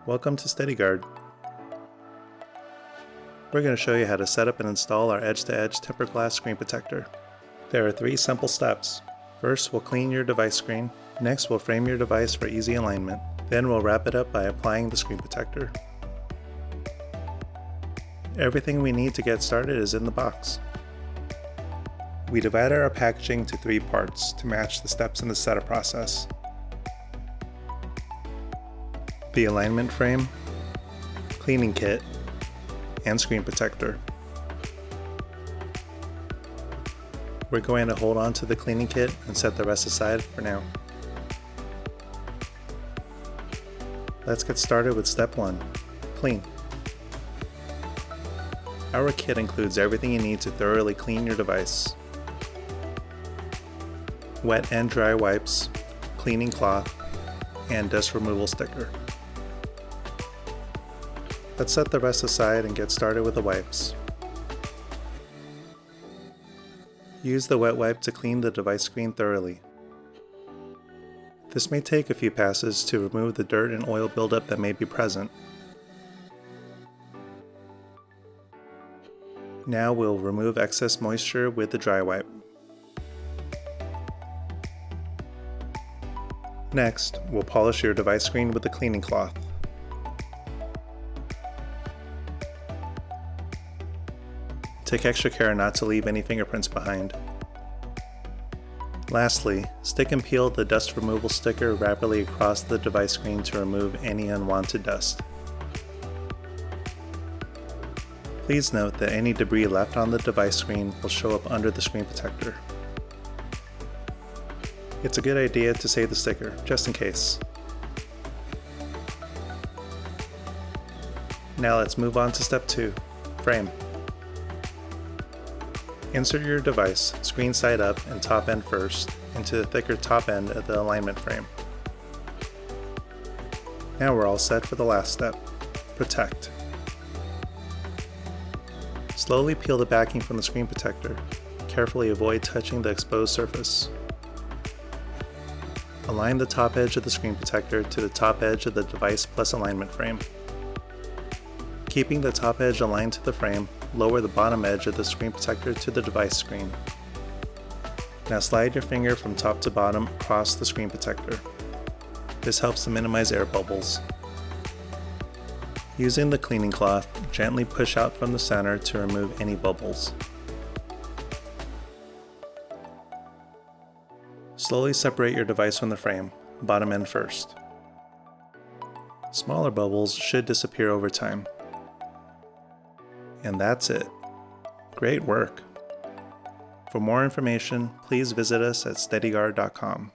Welcome to SteadyGuard. We're going to show you how to set up and install our edge-to-edge tempered glass screen protector. There are 3 simple steps. First, we'll clean your device screen. Next, we'll frame your device for easy alignment. Then we'll wrap it up by applying the screen protector. Everything we need to get started is in the box. We divided our packaging to 3 parts to match the steps in the setup process. The alignment frame, cleaning kit, and screen protector. We're going to hold on to the cleaning kit and set the rest aside for now. Let's get started with step 1, clean. Our kit includes everything you need to thoroughly clean your device. Wet and dry wipes, cleaning cloth, and dust removal sticker. Let's set the rest aside and get started with the wipes. Use the wet wipe to clean the device screen thoroughly. This may take a few passes to remove the dirt and oil buildup that may be present. Now we'll remove excess moisture with the dry wipe. Next, we'll polish your device screen with the cleaning cloth. Take extra care not to leave any fingerprints behind. Lastly, stick and peel the dust removal sticker rapidly across the device screen to remove any unwanted dust. Please note that any debris left on the device screen will show up under the screen protector. It's a good idea to save the sticker, just in case. Now let's move on to step 2, frame. Insert your device, screen side up and top end first, into the thicker top end of the alignment frame. Now we're all set for the last step, protect. Slowly peel the backing from the screen protector. Carefully avoid touching the exposed surface. Align the top edge of the screen protector to the top edge of the device plus alignment frame. Keeping the top edge aligned to the frame, lower the bottom edge of the screen protector to the device screen. Now slide your finger from top to bottom across the screen protector. This helps to minimize air bubbles. Using the cleaning cloth, gently push out from the center to remove any bubbles. Slowly separate your device from the frame, bottom end first. Smaller bubbles should disappear over time. And that's it. Great work! For more information, please visit us at SteadyGuard.com.